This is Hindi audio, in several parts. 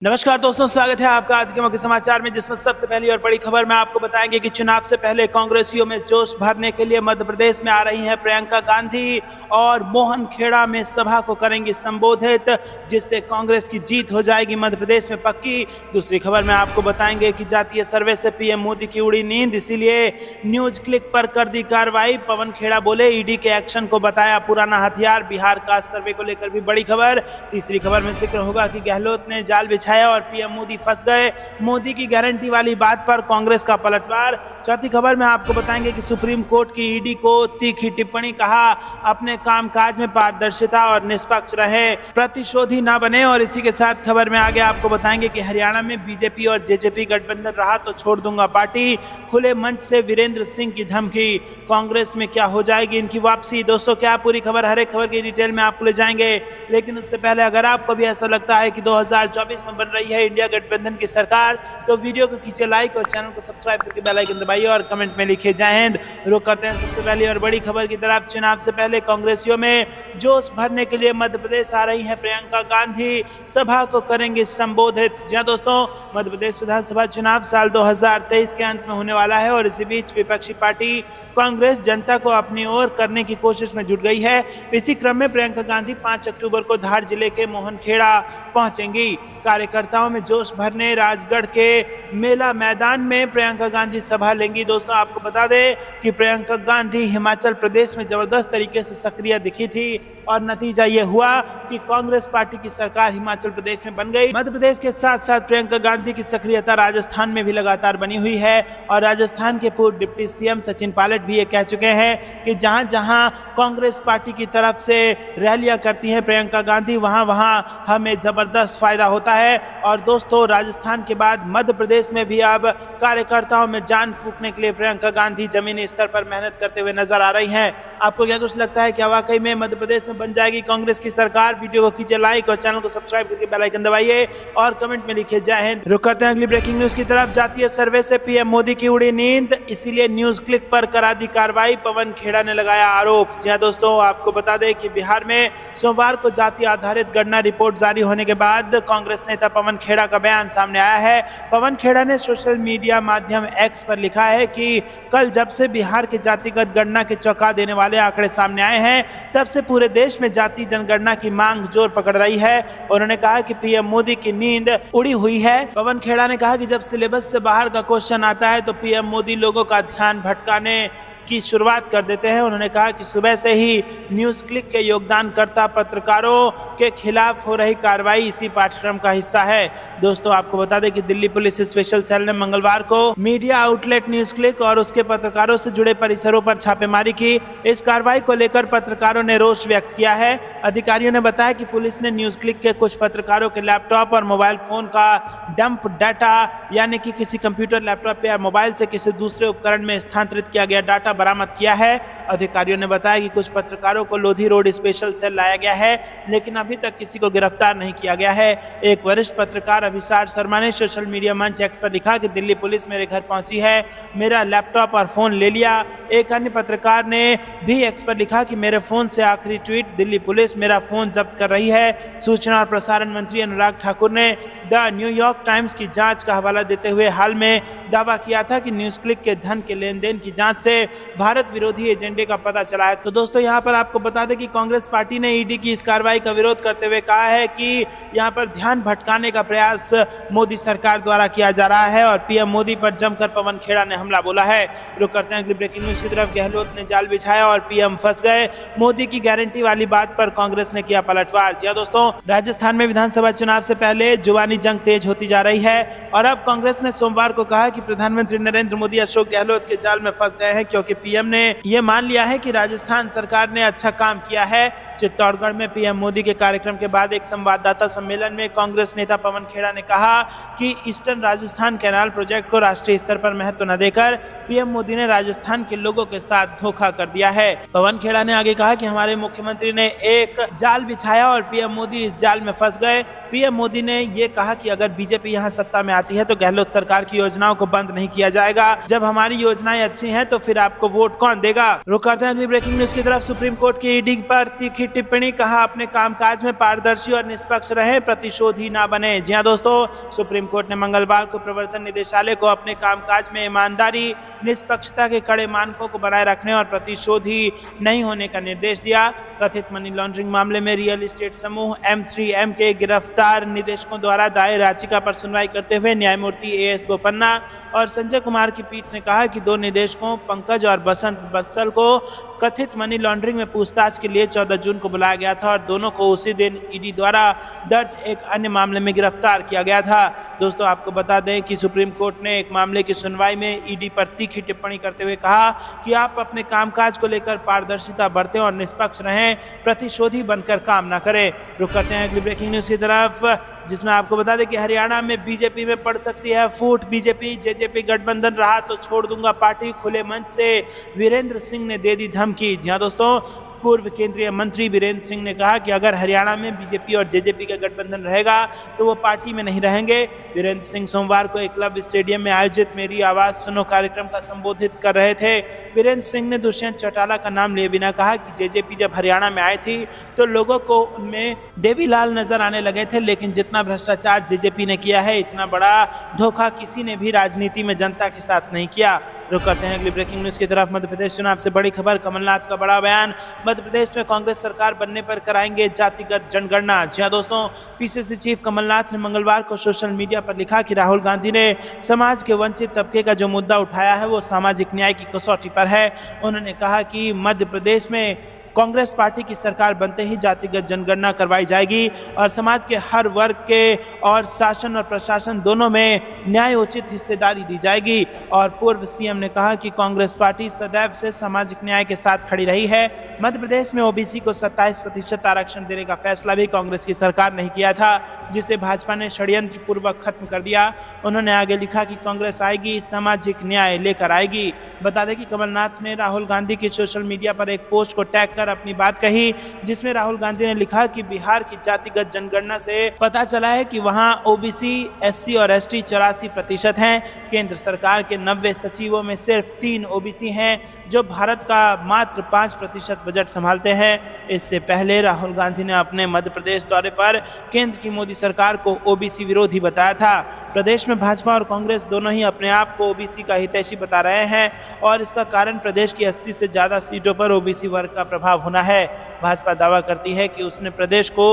नमस्कार दोस्तों, स्वागत है आपका आज के मुख्य समाचार में, जिसमें सबसे पहली और बड़ी खबर में आपको बताएंगे कि चुनाव से पहले कांग्रेसियों में जोश भरने के लिए मध्य प्रदेश में आ रही हैं प्रियंका गांधी और मोहन खेड़ा में सभा को करेंगी संबोधित, जिससे कांग्रेस की जीत हो जाएगी मध्य प्रदेश में पक्की। दूसरी खबर में आपको बताएंगे कि जातीय सर्वे से पीएम मोदी की उड़ी नींद, इसीलिए न्यूज क्लिक पर कर दी कार्रवाई। पवन खेड़ा बोले ईडी के एक्शन को बताया पुराना हथियार। बिहार कास्ट सर्वे को लेकर भी बड़ी खबर। तीसरी खबर में जिक्र होगा कि गहलोत ने जाल और पीएम मोदी फंस गए, मोदी की गारंटी वाली बात पर कांग्रेस का पलटवार। चौथी खबर में आपको बताएंगे कि सुप्रीम कोर्ट की ईडी को तीखी टिप्पणी, कहा अपने कामकाज में पारदर्शिता और निष्पक्ष रहे, प्रतिशोधी ना बने। और इसी के साथ खबर में आगे आपको बताएंगे कि हरियाणा में बीजेपी और जेजेपी गठबंधन रहा तो छोड़ दूंगा पार्टी, खुले मंच से वीरेंद्र सिंह की धमकी। कांग्रेस में क्या हो जाएगी इनकी वापसी। दोस्तों, क्या पूरी खबर, हर एक खबर की डिटेल में आपको ले जाएंगे, लेकिन उससे पहले अगर आपको भी ऐसा लगता है कि 2024 में बन रही है इंडिया गठबंधन की सरकार, तो वीडियो को कीजिए लाइक और चैनल को सब्सक्राइब करके बेल आइकन दबाइए और कमेंट में लिखिए जय हिंद। रुक करते हैं सबसे पहले और बड़ी खबर की तरफ। चुनाव से पहले कांग्रेसियों में जोश भरने के लिए मध्य प्रदेश आ रही हैं प्रियंका गांधी, सभा को करेंगे संबोधित। जी दोस्तों, मध्य प्रदेश विधानसभा चुनाव साल 2023 के अंत में होने वाला है और इसी बीच विपक्षी पार्टी कांग्रेस जनता को अपनी ओर करने की कोशिश में जुट गई है। इसी क्रम में प्रियंका गांधी 5 अक्टूबर को धार जिले के मोहन खेड़ा पहुंचेंगी। कार्यकर्ताओं में जोश भरने राजगढ़ के मेला मैदान में प्रियंका गांधी सभा लेंगी। दोस्तों, आपको बता दें कि प्रियंका गांधी हिमाचल प्रदेश में जबरदस्त तरीके से सक्रिय दिखी थी और नतीजा ये हुआ कि कांग्रेस पार्टी की सरकार हिमाचल प्रदेश में बन गई। मध्य प्रदेश के साथ साथ प्रियंका गांधी की सक्रियता राजस्थान में भी लगातार बनी हुई है और राजस्थान के पूर्व डिप्टी सीएम सचिन पायलट भी ये कह चुके हैं कि जहां जहां कांग्रेस पार्टी की तरफ से रैलियां करती हैं प्रियंका गांधी, वहां वहां हमें जबरदस्त फायदा होता है। और दोस्तों, राजस्थान के बाद मध्य प्रदेश में भी अब कार्यकर्ताओं में जान फूंकने के लिए प्रियंका गांधी जमीनी स्तर पर मेहनत करते हुए नजर आ रही हैं। आपको क्या कुछ लगता है, क्या वाकई में मध्य प्रदेश में बन जाएगी कांग्रेस की सरकार? वीडियो को कीजिए लाइक और चैनल को सब्सक्राइब करके बेल आइकन दबाइए और कमेंट में लिखिए जय हिंद। रुक करते हैं अगली ब्रेकिंग न्यूज की तरफ। जातीय सर्वे से पीएम मोदी की उड़ी नींद, इसीलिए न्यूज क्लिक पर करा दी कार्रवाई, पवन खेड़ा ने लगाया आरोप। जी दोस्तों, आपको बता दें कि बिहार में सोमवार को जाति आधारित गणना रिपोर्ट जारी होने के बाद कांग्रेस नेता पवन खेड़ा का बयान सामने आया है। पवन खेड़ा ने सोशल मीडिया माध्यम एक्स पर लिखा है कि कल जब से बिहार के जातिगत गणना के चौंका देने वाले आंकड़े सामने आए हैं, तब से पूरे देश में जाति जनगणना की मांग जोर पकड़ रही है। उन्होंने कहा कि पीएम मोदी की नींद उड़ी हुई है। पवन खेड़ा ने कहा कि जब सिलेबस से बाहर का क्वेश्चन आता है तो पीएम मोदी लोगों का ध्यान भटकाने की शुरुआत कर देते हैं। उन्होंने कहा कि सुबह से ही न्यूज क्लिक के योगदानकर्ता पत्रकारों के खिलाफ हो रही कार्रवाई इसी पाठ्यक्रम का हिस्सा है। दोस्तों, आपको बता दें कि दिल्ली पुलिस स्पेशल सेल ने मंगलवार को मीडिया आउटलेट न्यूज क्लिक और उसके पत्रकारों से जुड़े परिसरों पर छापेमारी की। इस कार्रवाई को लेकर पत्रकारों ने रोष व्यक्त किया है। अधिकारियों ने बताया कि पुलिस ने न्यूज क्लिक के कुछ पत्रकारों के लैपटॉप और मोबाइल फोन का डंप डाटा, यानी कि किसी कंप्यूटर, लैपटॉप या मोबाइल से किसी दूसरे उपकरण में स्थानांतरित किया गया डाटा बरामद किया है। अधिकारियों ने बताया कि कुछ पत्रकारों को लोधी रोड स्पेशल सेल लाया गया है, लेकिन अभी तक किसी को गिरफ्तार नहीं किया गया है। एक वरिष्ठ पत्रकार अभिसार शर्मा ने सोशल मीडिया मंच एक्स पर लिखा कि दिल्ली पुलिस मेरे घर पहुंची है, मेरा लैपटॉप और फोन ले लिया। एक अन्य पत्रकार ने भी एक्स पर लिखा कि मेरे फोन से आखिरी ट्वीट, दिल्ली पुलिस मेरा फोन जब्त कर रही है। सूचना और प्रसारण मंत्री अनुराग ठाकुर ने द न्यूयॉर्क टाइम्स की जांच का हवाला देते हुए हाल में दावा किया था कि न्यूज क्लिक के धन के लेन देन की जांच से भारत विरोधी एजेंडे का पता चला है। तो दोस्तों, यहाँ पर आपको बता दें कि कांग्रेस पार्टी ने ईडी की इस कार्रवाई का विरोध करते हुए कहा है कि यहाँ पर ध्यान भटकाने का प्रयास मोदी सरकार द्वारा किया जा रहा है और पीएम मोदी पर जमकर पवन खेड़ा ने हमला बोला है। रुक करते हैं अगली ब्रेकिंग न्यूज की तरफ। गहलोत ने जाल बिछाया और पीएम फंस गए, मोदी की गारंटी वाली बात पर कांग्रेस ने किया पलटवार। जी दोस्तों, राजस्थान में विधानसभा चुनाव से पहले जुबानी जंग तेज होती जा रही है और अब कांग्रेस ने सोमवार को कहा कि प्रधानमंत्री नरेंद्र मोदी अशोक गहलोत के जाल में फंस गए हैं, क्योंकि पीएम ने यह मान लिया है कि राजस्थान सरकार ने अच्छा काम किया है। चित्तौड़गढ़ में पीएम मोदी के कार्यक्रम के बाद एक संवाददाता सम्मेलन में कांग्रेस नेता पवन खेड़ा ने कहा कि ईस्टर्न राजस्थान कैनाल प्रोजेक्ट को राष्ट्रीय स्तर पर महत्व न देकर पीएम मोदी ने राजस्थान के लोगों के साथ धोखा कर दिया है। पवन खेड़ा ने आगे कहा कि हमारे मुख्यमंत्री ने एक जाल बिछाया और पीएम मोदी इस जाल में फंस गए। पीएम मोदी ने ये कहा कि अगर बीजेपी यहाँ सत्ता में आती है तो गहलोत सरकार की योजनाओं को बंद नहीं किया जाएगा। जब हमारी योजनाएं अच्छी हैं तो फिर आपको वोट कौन देगा। रुक करते हैं अगली ब्रेकिंग न्यूज की तरफ। सुप्रीम कोर्ट की ईडी पर तीखी की टिप्पणी, कहा अपने कामकाज में पारदर्शी और निष्पक्ष रहें, प्रतिशोधी ना बने। जी हां दोस्तों, सुप्रीम कोर्ट ने मंगलवार को प्रवर्तन निदेशालय को अपने कामकाज में ईमानदारी, निष्पक्षता के कड़े मानकों को बनाए रखने और प्रतिशोधी नहीं होने का निर्देश दिया। कथित मनी लॉन्ड्रिंग मामले में रियल एस्टेट समूह M3M के गिरफ्तार निदेशकों द्वारा दायर याचिका पर सुनवाई करते हुए न्यायमूर्ति AS बोपन्ना और संजय कुमार की पीठ ने कहा कि दो निदेशकों पंकज और बसंत बत्सल को कथित मनी लॉन्ड्रिंग में पूछताछ के लिए 14 जून को बुलाया गया था और दोनों को उसी दिन ईडी द्वारा दर्ज एक अन्य मामले में गिरफ्तार किया गया था। दोस्तों, आपको बता दें कि सुप्रीम कोर्ट ने एक मामले की सुनवाई में ईडी पर तीखी टिप्पणी करते हुए कहा कि आप अपने कामकाज को लेकर पारदर्शिता बरतें और निष्पक्ष रहें, प्रतिशोधी बनकर काम न करें। रुक करते हैं अगली ब्रेकिंग न्यूज की तरफ, जिसमें आपको बता दें कि हरियाणा में बीजेपी में पड़ सकती है फूट। बीजेपी जेजेपी गठबंधन रहा तो छोड़ दूंगा पार्टी, खुले मंच से वीरेंद्र सिंह ने दे दी धमकी। जी हां दोस्तों, पूर्व केंद्रीय मंत्री वीरेंद्र सिंह ने कहा कि अगर हरियाणा में बीजेपी और जेजेपी का गठबंधन रहेगा तो वो पार्टी में नहीं रहेंगे। वीरेंद्र सिंह सोमवार को एकलव्य स्टेडियम में आयोजित मेरी आवाज सुनो कार्यक्रम का संबोधित कर रहे थे। वीरेंद्र सिंह ने दुष्यंत चौटाला का नाम लिए बिना कहा कि जेजेपी जब हरियाणा में आई थी तो लोगों को उनमें देवीलाल नजर आने लगे थे, लेकिन जितना भ्रष्टाचार जेजेपी ने किया है, इतना बड़ा धोखा किसी ने भी राजनीति में जनता के साथ नहीं किया। रुक करते हैं अगली ब्रेकिंग न्यूज की तरफ। मध्य प्रदेश चुनाव से बड़ी खबर, कमलनाथ का बड़ा बयान, मध्य प्रदेश में कांग्रेस सरकार बनने पर कराएंगे जातिगत जनगणना। जी हां दोस्तों, पीसीसी चीफ कमलनाथ ने मंगलवार को सोशल मीडिया पर लिखा कि राहुल गांधी ने समाज के वंचित तबके का जो मुद्दा उठाया है वो सामाजिक न्याय की कसौटी पर है। उन्होंने कहा कि मध्य प्रदेश में कांग्रेस पार्टी की सरकार बनते ही जातिगत जनगणना करवाई जाएगी और समाज के हर वर्ग के और शासन और प्रशासन दोनों में न्यायोचित हिस्सेदारी दी जाएगी। और पूर्व सीएम ने कहा कि कांग्रेस पार्टी सदैव से सामाजिक न्याय के साथ खड़ी रही है। मध्य प्रदेश में ओबीसी को 27% आरक्षण देने का फैसला भी कांग्रेस की सरकार ने किया था, जिसे भाजपा ने षड्यंत्र पूर्वक खत्म कर दिया। उन्होंने आगे लिखा कि कांग्रेस आएगी, सामाजिक न्याय लेकर आएगी। बता दें कि कमलनाथ ने राहुल गांधी की सोशल मीडिया पर एक पोस्ट को टैग कर अपनी बात कही, जिसमें राहुल गांधी ने लिखा कि बिहार की जातिगत जनगणना से पता चला है कि वहां ओबीसी, एससी और एसटी 84% हैं। केंद्र सरकार के 90 सचिवों में सिर्फ 3 ओबीसी हैं, जो भारत का मात्र 5% बजट संभालते हैं। इससे पहले राहुल गांधी ने अपने मध्य प्रदेश दौरे पर केंद्र की मोदी सरकार को ओबीसी विरोधी बताया था। प्रदेश में भाजपा और कांग्रेस दोनों ही अपने आप को ओबीसी का हितैषी बता रहे हैं और इसका कारण प्रदेश की 80 से ज्यादा सीटों पर ओबीसी वर्ग का प्रभाव होना है। भाजपा दावा करती है कि उसने प्रदेश को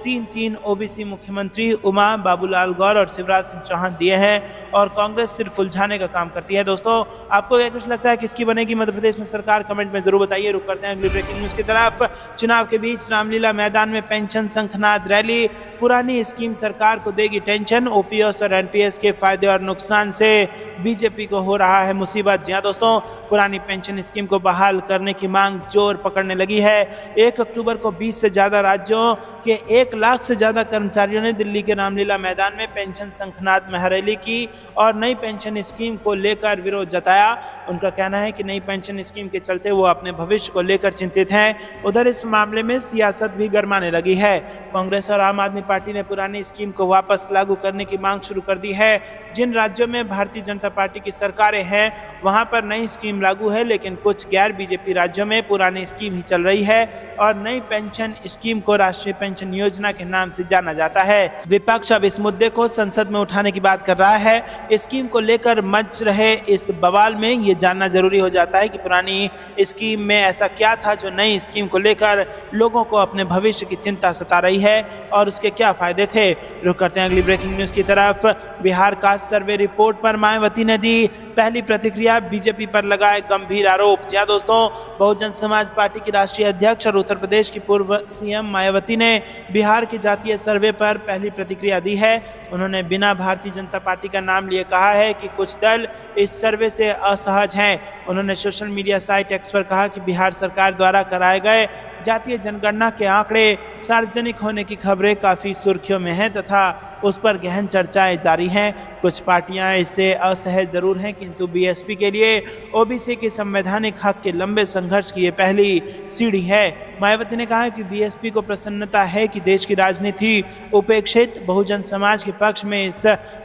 3 ओबीसी मुख्यमंत्री उमा, बाबूलाल गौर और शिवराज सिंह चौहान दिए हैं और कांग्रेस सिर्फ उलझाने का काम करती है। दोस्तों, आपको क्या कुछ लगता है किसकी बनेगी मध्य प्रदेश में सरकार? कमेंट में जरूर बताइए। रुक करते हैं अगली ब्रेकिंग न्यूज की तरफ। चुनाव के बीच रामलीला मैदान में पेंशन शंखनाद रैली, पुरानी स्कीम सरकार को देगी टेंशन, ओपीएस और एनपीएस के फायदे और नुकसान से बीजेपी को हो रहा है मुसीबत। जी हां दोस्तों, पुरानी पेंशन स्कीम को बहाल करने की मांग जोर पकड़ने लगी है। 1 अक्टूबर को 20 से ज्यादा राज्यों के 1 लाख से ज्यादा कर्मचारियों ने दिल्ली के रामलीला मैदान में पेंशन शंखनाद में रैली की और नई पेंशन स्कीम को लेकर विरोध जताया। उनका कहना है कि नई पेंशन स्कीम के चलते वो अपने भविष्य को लेकर चिंतित हैं। उधर इस मामले में सियासत भी गरमाने लगी है। कांग्रेस और आम आदमी पार्टी ने पुरानी स्कीम को वापस लागू करने की मांग शुरू कर दी है। जिन राज्यों में भारतीय जनता पार्टी की सरकारें हैं वहां पर नई स्कीम लागू है, लेकिन कुछ गैर बीजेपी राज्यों में पुरानी स्कीम ही चल रही है और नई पेंशन स्कीम को राष्ट्रीय पेंशन योजना के नाम से जाना जाता है। विपक्ष अब इस मुद्दे को संसद में उठाने की बात कर रहा है। स्कीम को लेकर मच रहे इस बवाल में ये जानना जरूरी हो जाता है कि पुरानी स्कीम में ऐसा क्या था जो नई स्कीम को लेकर लोगों को अपने भविष्य की चिंता सता रही है और उसके क्या फायदे थे। रुक करते हैं अगली ब्रेकिंग न्यूज की तरफ। बिहार का सर्वे रिपोर्ट पर मायावती ने दी पहली प्रतिक्रिया, बीजेपी पर लगाए गंभीर आरोप। जी हां दोस्तों, बहुजन समाज पार्टी की राष्ट्रीय अध्यक्ष और उत्तर प्रदेश की पूर्व सीएम मायावती ने बिहार के जातीय सर्वे पर पहली प्रतिक्रिया दी है। उन्होंने बिना भारतीय जनता पार्टी का नाम लिए कहा है कि कुछ दल इस सर्वे से असहज हैं। उन्होंने सोशल मीडिया साइट एक्स पर कहा कि बिहार सरकार द्वारा कराए गए जातीय जनगणना के आंकड़े सार्वजनिक होने की खबरें काफ़ी सुर्खियों में हैं तथा उस पर गहन चर्चाएं जारी हैं। कुछ पार्टियां इससे असहज जरूर हैं, किंतु बीएसपी के लिए ओबीसी के संवैधानिक हक के लंबे संघर्ष की ये पहली सीढ़ी है। मायावती ने कहा कि बीएसपी को प्रसन्नता है कि देश की राजनीति उपेक्षित बहुजन समाज के पक्ष में इस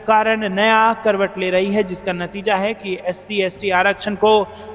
कारण नया करवट ले रही है, जिसका नतीजा है कि SC/ST आरक्षण को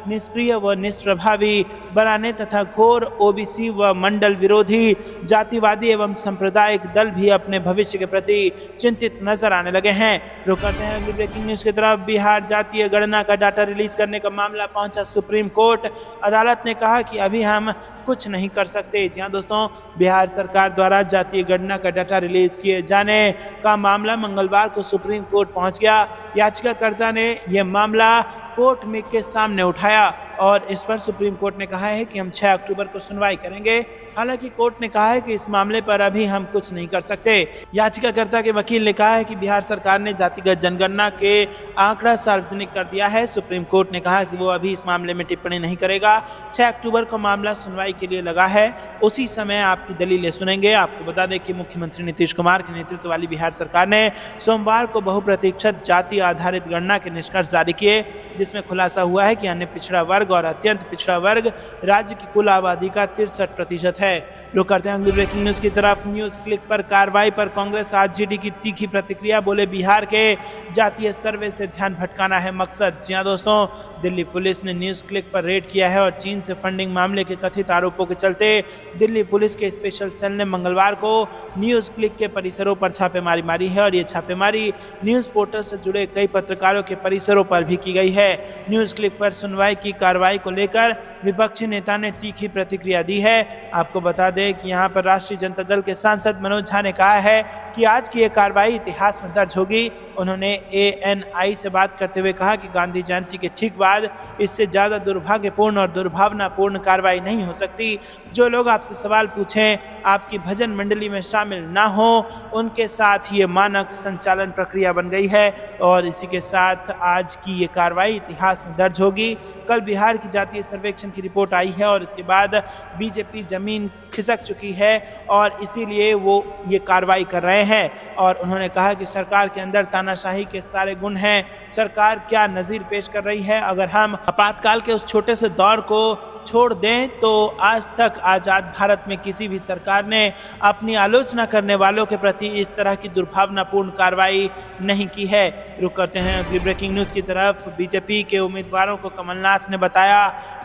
निष्क्रिय व निष्प्रभावी बनाने तथा घोर ओबीसी व मंडल विरोधी जातिवादी एवं सांप्रदायिक दल भी अपने भविष्य के प्रति चिंतित नजर आने लगे हैं। रुक करते हैं अगली ब्रेकिंग न्यूज की तरफ। बिहार जातीय गणना का डाटा रिलीज करने का मामला पहुंचा सुप्रीम कोर्ट। अदालत ने कहा कि अभी हम कुछ नहीं कर सकते। जी हां दोस्तों, बिहार सरकार द्वारा जातीय गणना का डाटा रिलीज किए जाने का मामला मंगलवार को सुप्रीम कोर्ट पहुंच गया। याचिकाकर्ता ने यह मामला कोर्ट में के सामने उठाया और इस पर सुप्रीम कोर्ट ने कहा है कि हम 6 अक्टूबर को सुनवाई करेंगे। हालांकि कोर्ट ने कहा है कि इस मामले पर अभी हम कुछ नहीं कर सकते। याचिकाकर्ता के वकील ने कहा है कि बिहार सरकार ने जातिगत जनगणना के आंकड़ा सार्वजनिक कर दिया है। सुप्रीम कोर्ट ने कहा कि वो अभी इस मामले में टिप्पणी नहीं करेगा। 6 अक्टूबर को मामला सुनवाई के लिए लगा है, उसी समय आपकी दलीलें सुनेंगे। आपको बता दें कि मुख्यमंत्री नीतीश कुमार के नेतृत्व वाली बिहार सरकार ने सोमवार को बहुप्रतीक्षित जाति आधारित गणना के निष्कर्ष जारी किए, जिसमें खुलासा हुआ है कि अन्य पिछड़ा वर्ग और अत्यंत पिछड़ा वर्ग राज्य की कुल आबादी का 63% है। लोग करते हैं अगली ब्रेकिंग न्यूज की तरफ। न्यूज क्लिक पर कार्रवाई पर कांग्रेस आरजेडी की तीखी प्रतिक्रिया। बोले बिहार के जातीय सर्वे से ध्यान भटकाना है मकसद। जी हां दोस्तों, दिल्ली पुलिस ने न्यूज क्लिक पर रेड किया है और चीन से फंडिंग मामले के कथित आरोपों के चलते दिल्ली पुलिस के स्पेशल सेल ने मंगलवार को न्यूज क्लिक के परिसरों पर छापेमारी मारी है और ये छापेमारी न्यूज पोर्टल से जुड़े कई पत्रकारों के परिसरों पर भी की गई है। न्यूज क्लिक पर सुनवाई की कार्रवाई को लेकर विपक्षी नेता ने तीखी प्रतिक्रिया दी है। आपको बता दें कि यहां पर राष्ट्रीय जनता दल के सांसद मनोज झा ने कहा है कि आज की यह कार्रवाई इतिहास में दर्ज होगी। उन्होंने ANI से बात करते हुए कहा कि गांधी जयंती के ठीक बाद इससे ज्यादा दुर्भाग्यपूर्ण और दुर्भावनापूर्ण कार्रवाई नहीं हो सकती। जो लोग आपसे सवाल पूछें, आपकी भजन मंडली में शामिल ना हो, उनके साथ ये मानक संचालन प्रक्रिया बन गई है और इसी के साथ आज की ये कार्रवाई इतिहास में दर्ज होगी। कल बिहार की जातीय सर्वेक्षण की रिपोर्ट आई है और इसके बाद बीजेपी जमीन खिसक चुकी है और इसीलिए वो ये कार्रवाई कर रहे हैं। और उन्होंने कहा कि सरकार के अंदर तानाशाही के सारे गुण हैं। सरकार क्या नज़ीर पेश कर रही है, अगर हम आपातकाल के उस छोटे से दौर को छोड़ दें तो आज तक आज़ाद भारत में किसी भी सरकार ने अपनी आलोचना करने वालों के प्रति इस तरह की दुर्भावनापूर्ण कार्रवाई नहीं की है। रुक करते हैं अगली ब्रेकिंग न्यूज़ की तरफ। बीजेपी के उम्मीदवारों को कमलनाथ ने बताया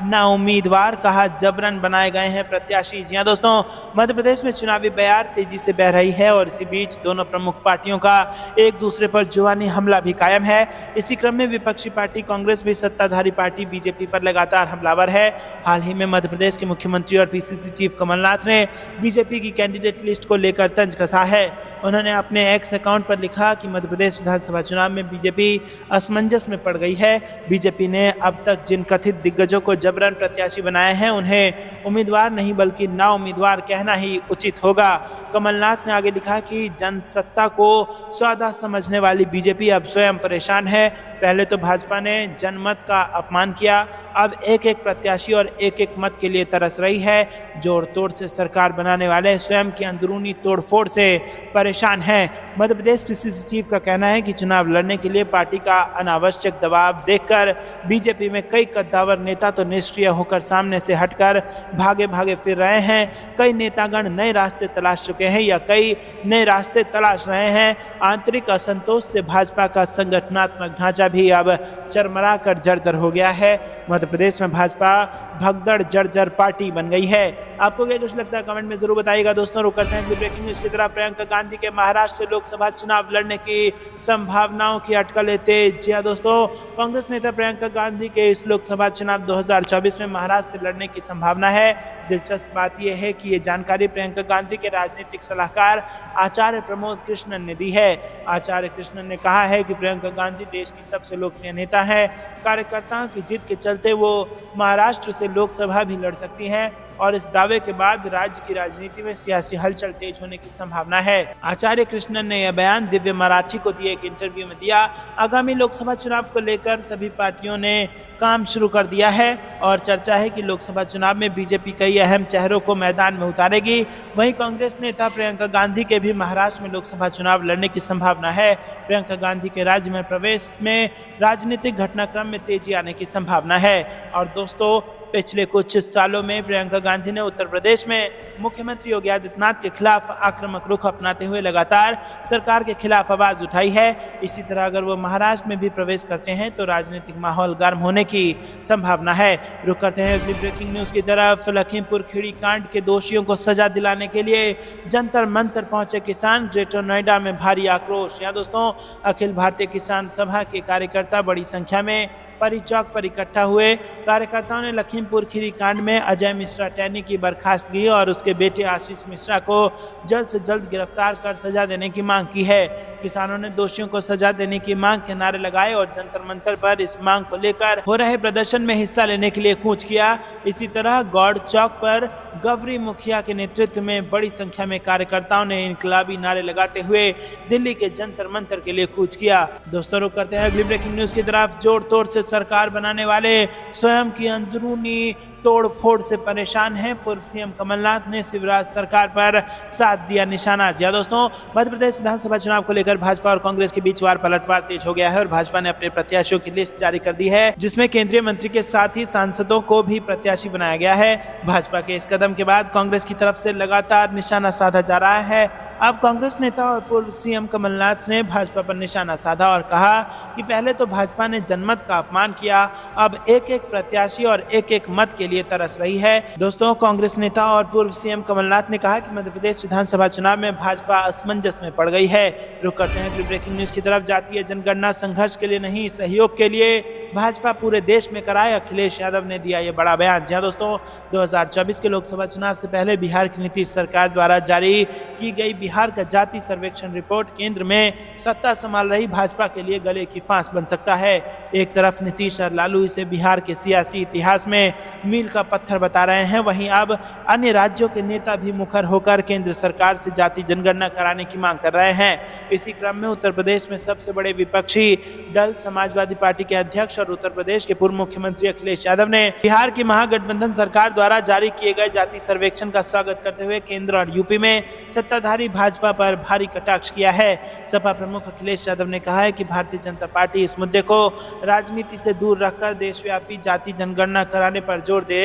ना उम्मीदवार, कहा जबरन बनाए गए हैं प्रत्याशी। जी हां दोस्तों, मध्य प्रदेश में चुनावी बयार तेजी से बह रही है और इसी बीच दोनों प्रमुख पार्टियों का एक दूसरे पर जुबानी हमला भी कायम है। इसी क्रम में विपक्षी पार्टी कांग्रेस भी सत्ताधारी पार्टी बीजेपी पर लगातार हमलावर है। हाल ही में मध्य प्रदेश के मुख्यमंत्री और PCC चीफ कमलनाथ ने बीजेपी की कैंडिडेट लिस्ट को लेकर तंज कसा है। उन्होंने अपने एक्स अकाउंट पर लिखा कि मध्य प्रदेश विधानसभा चुनाव में बीजेपी असमंजस में पड़ गई है। बीजेपी ने अब तक जिन कथित दिग्गजों को जबरन प्रत्याशी बनाए हैं उन्हें उम्मीदवार नहीं बल्कि ना उम्मीदवार कहना ही उचित होगा। कमलनाथ ने आगे लिखा कि जनसत्ता को सौदा समझने वाली बीजेपी अब स्वयं परेशान है। पहले तो भाजपा ने जनमत का अपमान किया, अब एक एक प्रत्याशी और एक एक मत के लिए तरस रही है। जोड़ तोड़ से सरकार बनाने वाले स्वयं की अंदरूनी तोड़फोड़ से परेशान हैं। मध्य प्रदेश PCC चीफ का कहना है कि चुनाव लड़ने के लिए पार्टी का अनावश्यक दबाव देखकर बीजेपी में कई कद्दावर नेता तो निष्क्रिय होकर सामने से हटकर भागे भागे फिर रहे हैं। कई नेतागण नए रास्ते तलाश चुके हैं या कई नए रास्ते तलाश रहे हैं। आंतरिक असंतोष से भाजपा का संगठनात्मक ढांचा भी अब चरमरा कर जर्जर हो गया है। मध्य प्रदेश में भाजपा भगदड़ जर्जर पार्टी बन गई है। आपको क्या कुछ लगता है कमेंट में जरूर बताइएगा। दोस्तों रुक करते हैं ब्रेकिंग न्यूज की तरह। प्रियंका गांधी के महाराष्ट्र से लोकसभा चुनाव लड़ने की संभावनाओं की अटकलें तेज। जी हां दोस्तों, कांग्रेस नेता प्रियंका गांधी के इस लोकसभा चुनाव 2024 में महाराष्ट्र से लड़ने की संभावना है। दिलचस्प बात यह है कि ये जानकारी प्रियंका गांधी के राजनीतिक सलाहकार आचार्य प्रमोद कृष्णन ने दी है। आचार्य कृष्णन ने कहा है कि प्रियंका गांधी देश की सबसे लोकप्रिय नेता है। कार्यकर्ताओं की जिद के चलते वो महाराष्ट्र से लोकसभा भी लड़ सकती हैं और इस दावे के बाद राज्य की राजनीति में सियासी हलचल तेज होने की संभावना है। आचार्य कृष्णन ने यह बयान दिव्य मराठी को दिए एक इंटरव्यू में दिया। आगामी लोकसभा चुनाव को लेकर सभी पार्टियों ने काम शुरू कर दिया है और चर्चा है कि लोकसभा चुनाव में बीजेपी कई अहम चेहरों को मैदान में उतारेगी। वहीं कांग्रेस नेता प्रियंका गांधी के भी महाराष्ट्र में लोकसभा चुनाव लड़ने की संभावना है। प्रियंका गांधी के राज्य में प्रवेश में राजनीतिक घटनाक्रम में तेजी आने की संभावना है। और दोस्तों, पिछले कुछ सालों में प्रियंका गांधी ने उत्तर प्रदेश में मुख्यमंत्री योगी आदित्यनाथ के खिलाफ आक्रामक रुख अपनाते हुए लगातार सरकार के खिलाफ आवाज उठाई है। इसी तरह अगर वो महाराष्ट्र में भी प्रवेश करते हैं तो राजनीतिक माहौल गर्म होने की संभावना है। रुक करते हैं अगली ब्रेकिंग न्यूज की तरफ। लखीमपुर खीरी कांड के दोषियों को सजा दिलाने के लिए जंतर मंतर पहुंचे किसान, ग्रेटर नोएडा में भारी आक्रोश। यहाँ दोस्तों, अखिल भारतीय किसान सभा के कार्यकर्ता बड़ी संख्या में परी चौक पर इकट्ठा हुए। कार्यकर्ताओं ने लखीमपुर खीरी कांड में अजय मिश्रा टैनी की बर्खास्तगी और उसके बेटे आशीष मिश्रा को जल्द से जल्द गिरफ्तार कर सजा देने की मांग की है। किसानों ने दोषियों को सजा देने की मांग के नारे लगाए और जंतर मंतर पर इस मांग को लेकर हो रहे प्रदर्शन में हिस्सा लेने के लिए कूच किया। इसी तरह गौड़ चौक पर गवरी मुखिया के नेतृत्व में बड़ी संख्या में कार्यकर्ताओं ने इनकलाबी नारे लगाते हुए दिल्ली के जंतर मंतर के लिए कूच किया। दोस्तों, रुक करते हैं अगली ब्रेकिंग न्यूज की तरफ। जोड़ तोड़ से सरकार बनाने वाले स्वयं की अंदरूनी तोड़ फोड़ से परेशान हैं। पूर्व सीएम कमलनाथ ने शिवराज सरकार पर साथ दिया निशाना। जी दोस्तों, मध्य प्रदेश विधानसभा चुनाव को लेकर भाजपा और कांग्रेस के बीच वार पलटवार तेज हो गया है और भाजपा ने अपने प्रत्याशियों की लिस्ट जारी कर दी है, जिसमें केंद्रीय मंत्री के साथ ही सांसदों को भी प्रत्याशी बनाया गया है। भाजपा के इस कदम के बाद कांग्रेस की तरफ से लगातार निशाना साधा जा रहा है। अब कांग्रेस नेता और पूर्व सीएम कमलनाथ ने भाजपा पर निशाना साधा और कहा कि पहले तो भाजपा ने जनमत का अपमान किया, अब एक एक प्रत्याशी और एक एक मत के लिए तरस रही है। दोस्तों, कांग्रेस नेता और पूर्व सीएम कमलनाथ ने कहा कि मध्य प्रदेश विधानसभा चुनाव में भाजपा असमंजस में पड़ गई है। रुक करते हैं ब्रेकिंग न्यूज की तरफ। जातीय जनगणना संघर्ष के लिए नहीं, सहयोग के लिए भाजपा पूरे देश में कराए, अखिलेश यादव ने दिया ये बड़ा बयान। जी दोस्तों, 2024 के लोकसभा चुनाव से पहले बिहार की नीतीश सरकार द्वारा जारी की गई बिहार का जाति सर्वेक्षण रिपोर्ट केंद्र में सत्ता संभाल रही भाजपा के लिए गले की फांस बन सकता है। एक तरफ नीतीश और लालू इसे बिहार के सियासी इतिहास में मील का पत्थर बता रहे हैं, वहीं अब अन्य राज्यों के नेता भी मुखर होकर केंद्र सरकार से जाति जनगणना कराने की मांग कर रहे हैं। इसी क्रम में उत्तर प्रदेश में सबसे बड़े विपक्षी दल समाजवादी पार्टी के अध्यक्ष और उत्तर प्रदेश के पूर्व मुख्यमंत्री अखिलेश यादव ने बिहार की महागठबंधन सरकार द्वारा जारी किए गए जाति सर्वेक्षण का स्वागत करते हुए केंद्र और यूपी में सत्ताधारी भाजपा पर भारी कटाक्ष किया है। सपा प्रमुख अखिलेश यादव ने कहा है कि भारतीय जनता पार्टी इस मुद्दे को राजनीति से दूर रखकर देशव्यापी जाति जनगणना कराने पर जोर दे।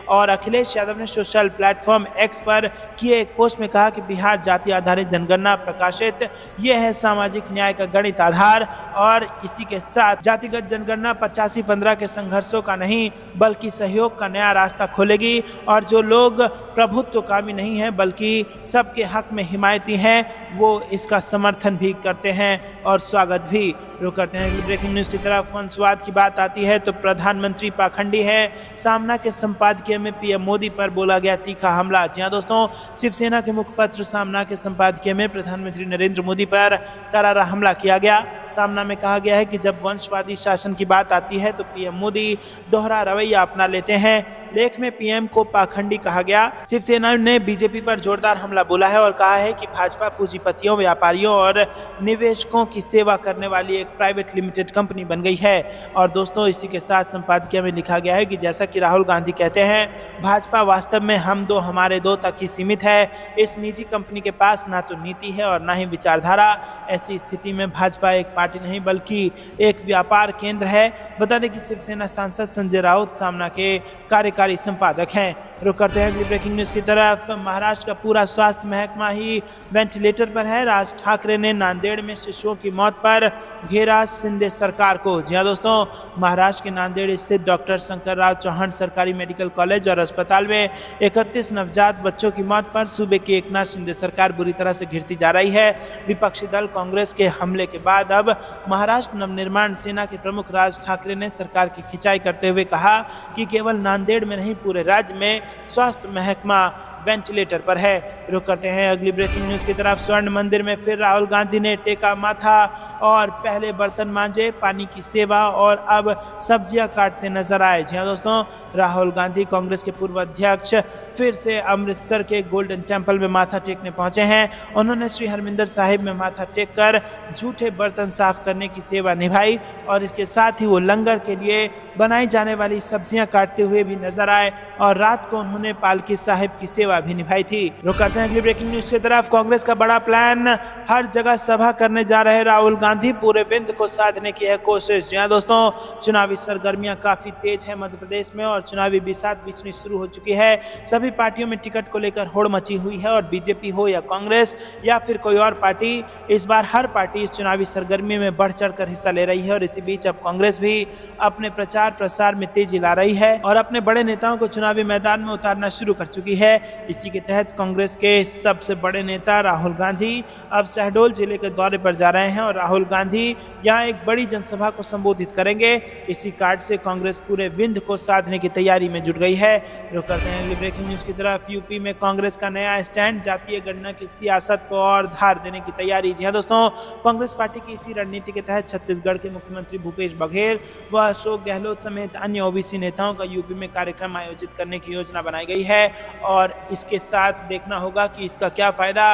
और अखिलेश यादव ने सोशल प्लेटफॉर्म एक्स पर किए एक पोस्ट में कहा कि बिहार जाति आधारित जनगणना प्रकाशित यह है सामाजिक न्याय का गणित आधार और इसी के साथ जातिगत जनगणना 85-15 के संघर्षों का नहीं बल्कि सहयोग का नया रास्ता खोलेगी और जो लोग प्रभुत्वकामी नहीं है बल्कि सबके हक में हिमायती हैं वो इसका समर्थन भी करते हैं और स्वागत भी। रुक करते हैं ब्रेकिंग न्यूज की तरफ। वंशवाद की बात आती है तो प्रधानमंत्री पाखंडी है, सामना के संपादकीय में पीएम मोदी पर बोला गया तीखा हमला। जी हाँ दोस्तों, शिवसेना के मुखपत्र सामना के संपादकीय में प्रधानमंत्री नरेंद्र मोदी पर करारा हमला किया गया। सामना में कहा गया है कि जब वंशवादी शासन की बात आती है तो पीएम मोदी दोहरा रवैया अपना लेते हैं। लेख में पीएम को पाखंडी कहा गया। शिवसेना ने बीजेपी पर जोरदार हमला बोला है और कहा है कि भाजपा पूंजीपतियों, व्यापारियों और निवेशकों की सेवा करने वाली एक प्राइवेट लिमिटेड कंपनी बन गई है। और दोस्तों, इसी के साथ संपादकीय में लिखा गया है कि जैसा कि राहुल गांधी कहते हैं, भाजपा वास्तव में हम दो हमारे दो तक ही सीमित है। इस निजी कंपनी के पास ना तो नीति है और ना ही विचारधारा। ऐसी स्थिति में भाजपा एक पार्टी नहीं बल्कि एक व्यापार केंद्र है। बता दें कि शिवसेना सांसद संजय राउत सामना के कार्यकारी संपादक हैं। रुक करते हैं ब्रेकिंग न्यूज की तरफ। महाराष्ट्र का पूरा स्वास्थ्य महकमा ही वेंटिलेटर पर है। राज ठाकरे ने नांदेड़ में शिशुओं की मौत पर घेरा शिंदे सरकार को। जी हाँ दोस्तों, महाराष्ट्र के नांदेड़ स्थित डॉक्टर शंकरराव चौहान सरकारी मेडिकल कॉलेज और अस्पताल में 31 नवजात बच्चों की मौत पर सूबे की एकनाथ शिंदे सरकार बुरी तरह से घिरती जा रही है। विपक्षी दल कांग्रेस के हमले के बाद अब महाराष्ट्र नवनिर्माण सेना के प्रमुख राज ठाकरे ने सरकार की खिंचाई करते हुए कहा कि केवल नांदेड़ में नहीं पूरे राज्य में स्वास्थ्य महकमा वेंटिलेटर पर है। रुक करते हैं अगली ब्रेकिंग न्यूज की तरफ। स्वर्ण मंदिर में फिर राहुल गांधी ने टेका माथा और पहले बर्तन मांजे, पानी की सेवा और अब सब्जियां काटते नजर आए। जी हाँ दोस्तों, राहुल गांधी कांग्रेस के पूर्व अध्यक्ष फिर से अमृतसर के गोल्डन टेम्पल में माथा टेकने पहुंचे हैं। उन्होंने श्री हरमिंदर साहिब में माथा टेक कर झूठे बर्तन साफ करने की सेवा निभाई और इसके साथ ही वो लंगर के लिए बनाई जाने वाली सब्जियां काटते हुए भी नजर आए और रात को उन्होंने पालकी साहिब की सेवा भी निभाई थी। रुक करते हैं अगली ब्रेकिंग न्यूज की तरफ। कांग्रेस का बड़ा प्लान, हर जगह सभा करने जा रहे राहुल गांधी, पूरे विंध्य को साधने की है कोशिश। जी हाँ दोस्तों, चुनावी सरगर्मियां काफी तेज है मध्य प्रदेश में और चुनावी बिसात बिछनी शुरू हो चुकी है। सभी पार्टियों में टिकट को लेकर होड़ मची हुई है और बीजेपी हो या कांग्रेस या फिर कोई और पार्टी, इस बार हर पार्टी इस चुनावी सरगर्मी में बढ़ चढ़ कर हिस्सा ले रही है। और इसी बीच अब कांग्रेस भी अपने प्रचार प्रसार में तेजी ला रही है और अपने बड़े नेताओं को चुनावी मैदान में उतारना शुरू कर चुकी है। इसी के तहत कांग्रेस के सबसे बड़े नेता राहुल गांधी अब शहडोल जिले के दौरे पर जा रहे हैं और राहुल गांधी यहां एक बड़ी जनसभा को संबोधित करेंगे। इसी कार्ड से कांग्रेस पूरे विंध्य को साधने की तैयारी में जुट गई है। रुक करते हैं अगली ब्रेकिंग न्यूज की तरफ। यूपी में कांग्रेस का नया स्टैंड, जातीय गणना की सियासत को और धार देने की तैयारी। जी हाँ दोस्तों, कांग्रेस पार्टी की इसी रणनीति के तहत छत्तीसगढ़ के मुख्यमंत्री भूपेश बघेल व अशोक गहलोत समेत अन्य ओबीसी नेताओं का यूपी में कार्यक्रम आयोजित करने की योजना बनाई गई है और इसके साथ देखना होगा कि इसका क्या फायदा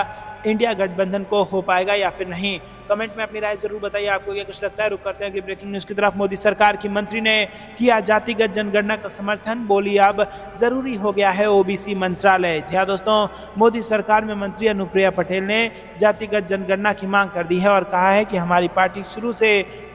इंडिया गठबंधन को हो पाएगा या फिर नहीं। कमेंट में अपनी राय जरूर बताइए, आपको क्या कुछ लगता है। रुक करते हैं अगली ब्रेकिंग न्यूज की तरफ। मोदी सरकार की मंत्री ने किया जातिगत जनगणना का समर्थन, बोली अब जरूरी हो गया है ओबीसी मंत्रालय। जी हाँ दोस्तों, मोदी सरकार में मंत्री अनुप्रिया पटेल ने जातिगत जनगणना की मांग कर दी है और कहा है कि हमारी पार्टी शुरू से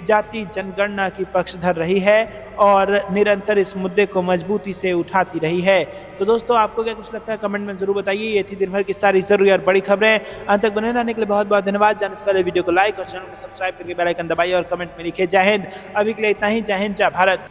जाति जनगणना की पक्षधर रही है और निरंतर इस मुद्दे को मजबूती से उठाती रही है। तो दोस्तों, आपको क्या कुछ लगता है कमेंट में जरूर बताइए। ये थी दिन भर की सारी जरूरी और बड़ी खबरें। अंत तक बने रहने के लिए बहुत बहुत धन्यवाद। जाने से पहले वीडियो को लाइक और चैनल को सब्सक्राइब करके बेल आइकन दबाइए और कमेंट में लिखिए जय हिंद। अभी के लिए इतना ही। जय हिंद, जय भारत।